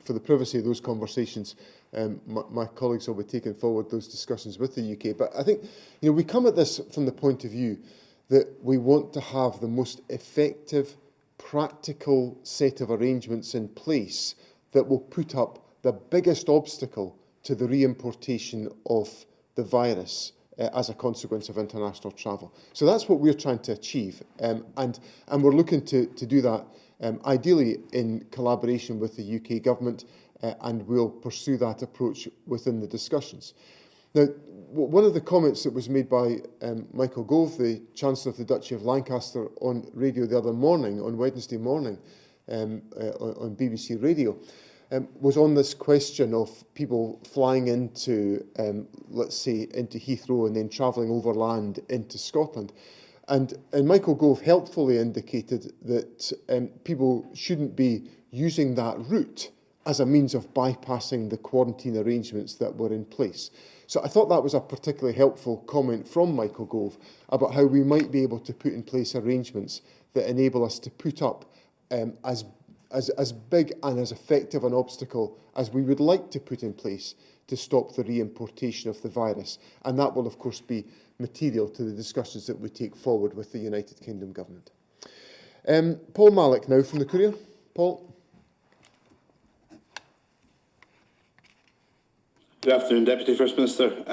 for the privacy of those conversations, my colleagues will be taking forward those discussions with the UK. But I think, you know, we come at this from the point of view that we want to have the most effective, practical set of arrangements in place that will put up the biggest obstacle to the reimportation of the virus as a consequence of international travel. So that's what we're trying to achieve, and we're looking to do that ideally in collaboration with the UK government, and we'll pursue that approach within the discussions. Now, one of the comments that was made by Michael Gove, the Chancellor of the Duchy of Lancaster, on radio the other morning, on Wednesday morning, on BBC Radio, was on this question of people flying into, let's say, into Heathrow and then travelling overland into Scotland. And Michael Gove helpfully indicated that people shouldn't be using that route as a means of bypassing the quarantine arrangements that were in place. So I thought that was a particularly helpful comment from Michael Gove about how we might be able to put in place arrangements that enable us to put up as big and as effective an obstacle as we would like to put in place to stop the reimportation of the virus. And that will, of course, be material to the discussions that we take forward with the United Kingdom Government. Paul Mallock now from the Courier. Paul. Good afternoon, Deputy First Minister.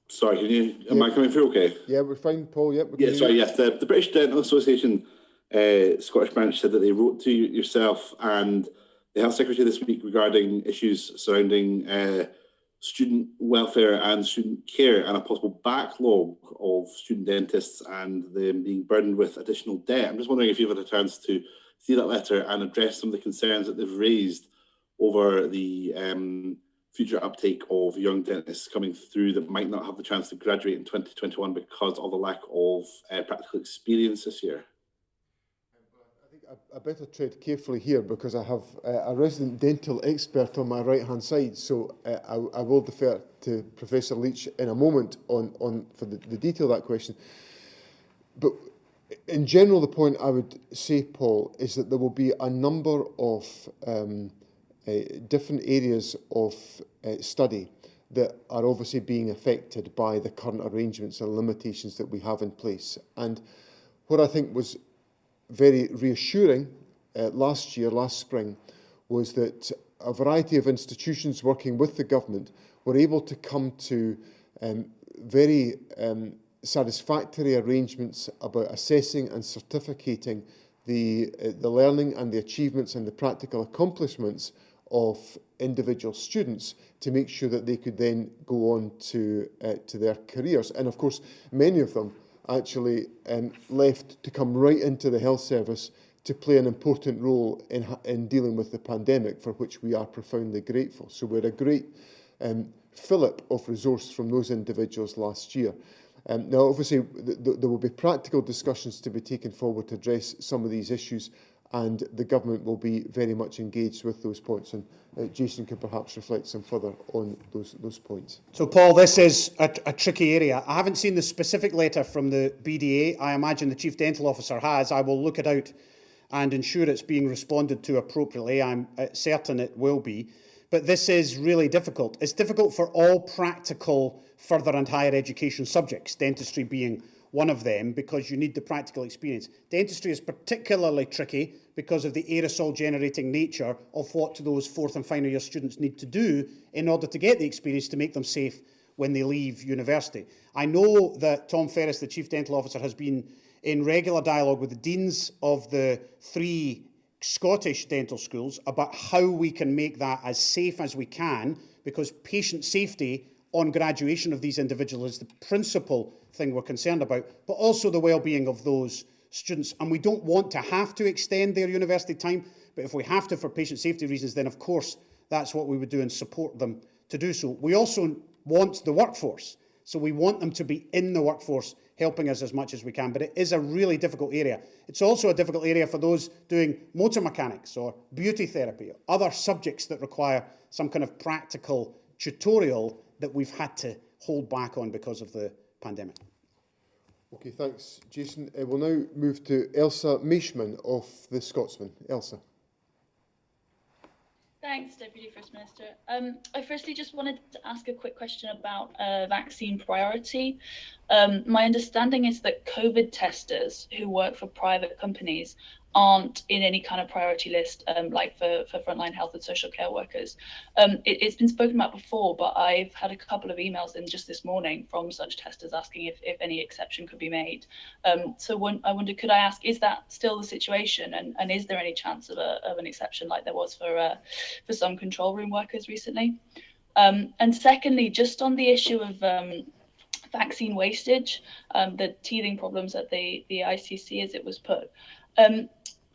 Sorry, am I coming through okay? Yeah, we're fine, Paul. Yep. Yeah, sorry, yes. The British Dental Association Scottish branch said that they wrote to yourself and the Health Secretary this week regarding issues surrounding student welfare and student care and a possible backlog of student dentists and them being burdened with additional debt. I'm just wondering if you've had a chance to see that letter and address some of the concerns that they've raised over the future uptake of young dentists coming through that might not have the chance to graduate in 2021 because of the lack of practical experience this year. I better tread carefully here because I have a resident dental expert on my right-hand side, so I will defer to Professor Leitch in a moment for the detail of that question. But in general, the point I would say, Paul, is that there will be a number of different areas of study that are obviously being affected by the current arrangements and limitations that we have in place. And what I think was very reassuring last spring, was that a variety of institutions working with the government were able to come to very satisfactory arrangements about assessing and certificating the learning and the achievements and the practical accomplishments of individual students to make sure that they could then go on to their careers. And of course, many of them actually left to come right into the health service to play an important role in dealing with the pandemic, for which we are profoundly grateful. So we're a great fillip of resource from those individuals last year. Now, obviously, there will be practical discussions to be taken forward to address some of these issues, and the government will be very much engaged with those points. And Jason can perhaps reflect some further on those points. So, Paul, this is a tricky area. I haven't seen the specific letter from the BDA. I imagine the Chief Dental Officer has. I will look it out and ensure it's being responded to appropriately. I'm certain it will be. But this is really difficult. It's difficult for all practical further and higher education subjects, dentistry being one of them, because you need the practical experience. Dentistry is particularly tricky because of the aerosol generating nature of what those fourth and final year students need to do in order to get the experience to make them safe when they leave university. I know that Tom Ferris, the Chief Dental Officer, has been in regular dialogue with the deans of the 3 Scottish dental schools about how we can make that as safe as we can, because patient safety on graduation of these individuals is the principal thing we're concerned about, but also the well-being of those students. And we don't want to have to extend their university time, but if we have to for patient safety reasons, then of course that's what we would do and support them to do so. We also want the workforce, so we want them to be in the workforce helping us as much as we can, but it is a really difficult area. It's also a difficult area for those doing motor mechanics or beauty therapy, or other subjects that require some kind of practical tutorial that we've had to hold back on because of the pandemic. Okay, thanks, Jason. We'll now move to Elsa Meishman of the Scotsman. Elsa. Thanks, Deputy First Minister. I firstly just wanted to ask a quick question about vaccine priority. My understanding is that COVID testers who work for private companies aren't in any kind of priority list, like for frontline health and social care workers. It's been spoken about before, but I've had a couple of emails in just this morning from such testers asking if any exception could be made. So I wonder, could I ask, is that still the situation, and is there any chance of an exception like there was for some control room workers recently? And secondly, just on the issue of vaccine wastage, the teething problems at the ICC, as it was put.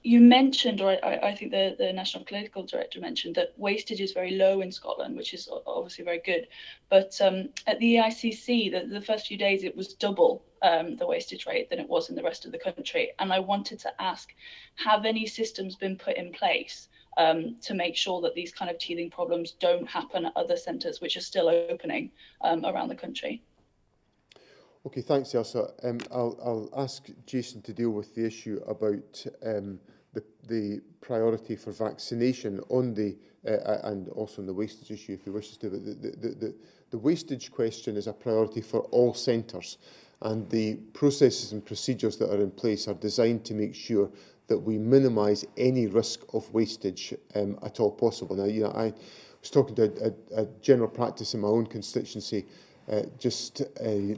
You mentioned, or I think the National Clinical Director mentioned, that wastage is very low in Scotland, which is obviously very good. But at the EICC, the first few days, it was double the wastage rate than it was in the rest of the country. And I wanted to ask, have any systems been put in place to make sure that these kind of teething problems don't happen at other centres, which are still opening around the country? Okay, thanks, Elsa. I'll ask Jason to deal with the issue about the priority for vaccination on the and also on the wastage issue, if he wishes to. The wastage question is a priority for all centres, and the processes and procedures that are in place are designed to make sure that we minimise any risk of wastage at all possible. Now, I was talking to a general practice in my own constituency just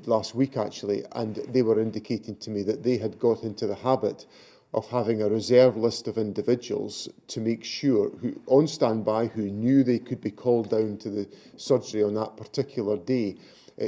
last week, actually, and they were indicating to me that they had got into the habit of having a reserve list of individuals to make sure, who on standby, who knew they could be called down to the surgery on that particular day,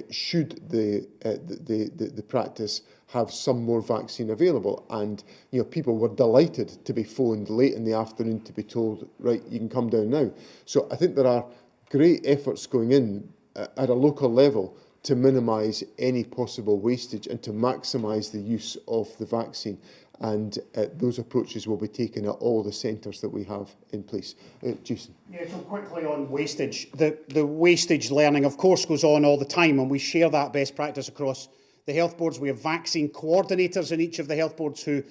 should the practice have some more vaccine available. And people were delighted to be phoned late in the afternoon to be told, right, you can come down now. So I think there are great efforts going in at a local level to minimise any possible wastage and to maximise the use of the vaccine. and those approaches will be taken at all the centres that we have in place. Jason. Yeah, so quickly on wastage. The wastage learning, of course, goes on all the time, and we share that best practice across the health boards. We have vaccine coordinators in each of the health boards who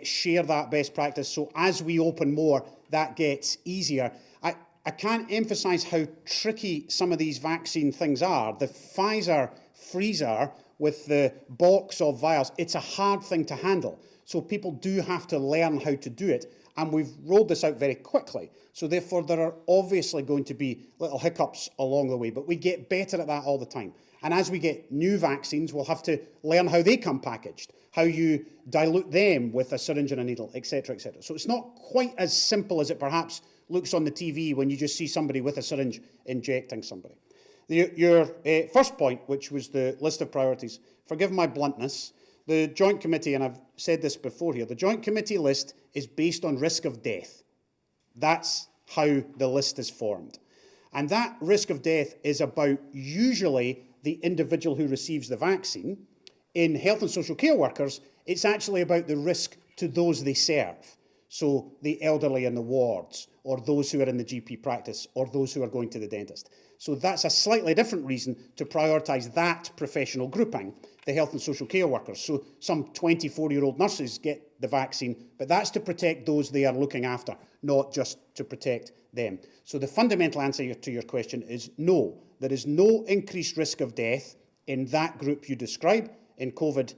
share that best practice. So as we open more, that gets easier. I can't emphasise how tricky some of these vaccine things are. The Pfizer freezer with the box of vials, it's a hard thing to handle. So people do have to learn how to do it. And we've rolled this out very quickly. So therefore, there are obviously going to be little hiccups along the way, but we get better at that all the time. And as we get new vaccines, we'll have to learn how they come packaged, how you dilute them with a syringe and a needle, etc., etc. So it's not quite as simple as it perhaps looks on the TV when you just see somebody with a syringe injecting somebody. Your first point, which was the list of priorities, forgive my bluntness, the Joint Committee, and I've said this before here, the Joint Committee list is based on risk of death. That's how the list is formed. And that risk of death is about usually the individual who receives the vaccine. In health and social care workers, it's actually about the risk to those they serve. So the elderly in the wards, or those who are in the GP practice, or those who are going to the dentist. So that's a slightly different reason to prioritise that professional grouping, the health and social care workers. So some 24-year-old nurses get the vaccine, but that's to protect those they are looking after, not just to protect them. So the fundamental answer to your question is no. There is no increased risk of death in that group you describe in COVID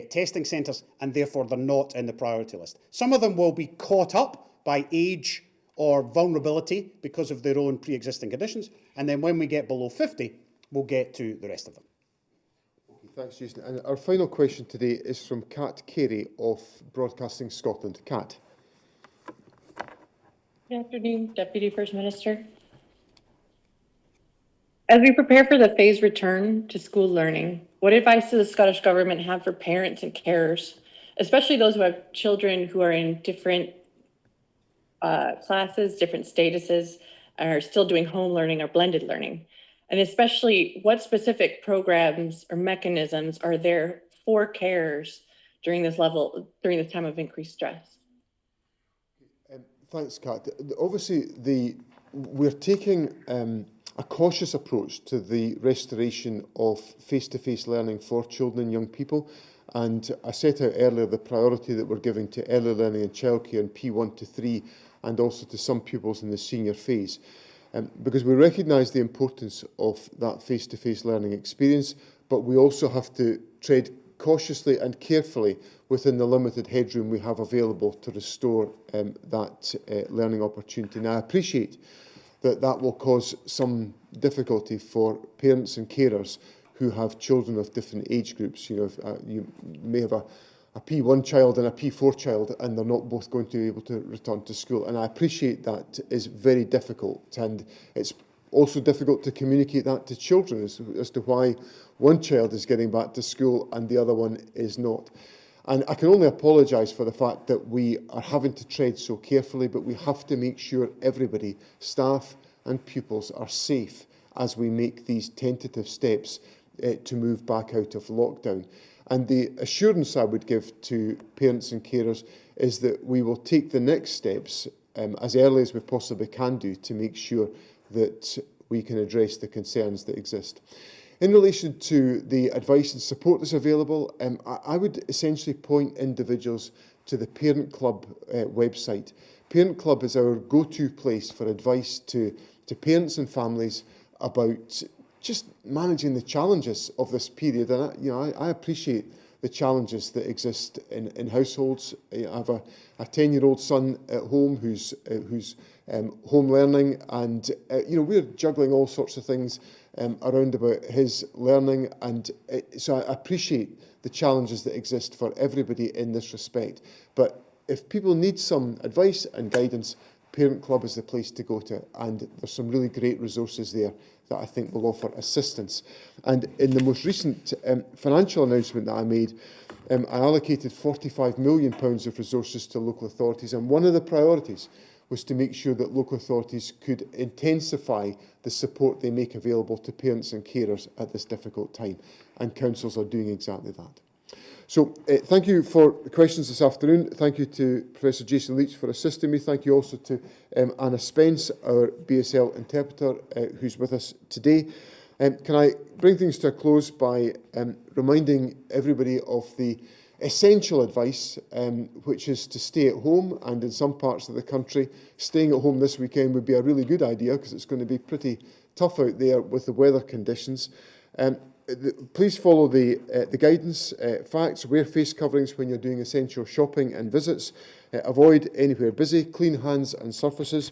testing centres, and therefore they're not in the priority list. Some of them will be caught up by age or vulnerability because of their own pre-existing conditions, and then when we get below 50, we'll get to the rest of them. Okay, thanks, Jason. And our final question today is from Kat Carey of Broadcasting Scotland. Kat. Good afternoon, Deputy First Minister. As we prepare for the phased return to school learning, what advice does the Scottish Government have for parents and carers, especially those who have children who are in different classes, different statuses, and are still doing home learning or blended learning? And especially, what specific programs or mechanisms are there for carers during this time of increased stress? Thanks, Kat. Obviously, we're taking a cautious approach to the restoration of face-to-face learning for children and young people. And I set out earlier the priority that we're giving to early learning and childcare in P1 to 3, and also to some pupils in the senior phase. Because we recognise the importance of that face-to-face learning experience, but we also have to tread cautiously and carefully within the limited headroom we have available to restore that learning opportunity. Now, I appreciate that will cause some difficulty for parents and carers who have children of different age groups. You know, you may have a P1 child and a P4 child, and they're not both going to be able to return to school. And I appreciate that is very difficult, and it's also difficult to communicate that to children as to why one child is getting back to school and the other one is not. And I can only apologise for the fact that we are having to tread so carefully, but we have to make sure everybody, staff and pupils, are safe as we make these tentative steps to move back out of lockdown. And the assurance I would give to parents and carers is that we will take the next steps as early as we possibly can do to make sure that we can address the concerns that exist. In relation to the advice and support that's available, I would essentially point individuals to the Parent Club website. Parent Club is our go-to place for advice to parents and families about just managing the challenges of this period. And I appreciate the challenges that exist in households. I have a 10-year-old son at home who's home learning, and we're juggling all sorts of things around about his learning, and so I appreciate the challenges that exist for everybody in this respect. But if people need some advice and guidance, Parent Club is the place to go to, and there's some really great resources there that I think will offer assistance. And in the most recent financial announcement that I made, I allocated £45 million of resources to local authorities, and one of the priorities was to make sure that local authorities could intensify the support they make available to parents and carers at this difficult time, and councils are doing exactly that. So thank you for the questions this afternoon. Thank you to Professor Jason Leitch for assisting me. Thank you also to Anna Spence, our BSL interpreter, who's with us today. Can I bring things to a close by reminding everybody of the essential advice, which is to stay at home, and in some parts of the country, staying at home this weekend would be a really good idea because it's going to be pretty tough out there with the weather conditions. Please follow the guidance, facts, wear face coverings when you're doing essential shopping and visits, avoid anywhere busy, clean hands and surfaces,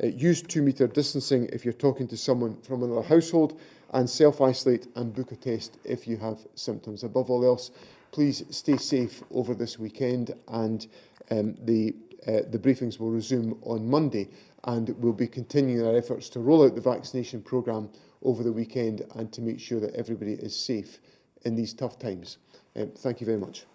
use 2 metre distancing if you're talking to someone from another household, and self-isolate and book a test if you have symptoms. Above all else, please stay safe over this weekend, and the briefings will resume on Monday, and we'll be continuing our efforts to roll out the vaccination programme over the weekend and to make sure that everybody is safe in these tough times. Thank you very much.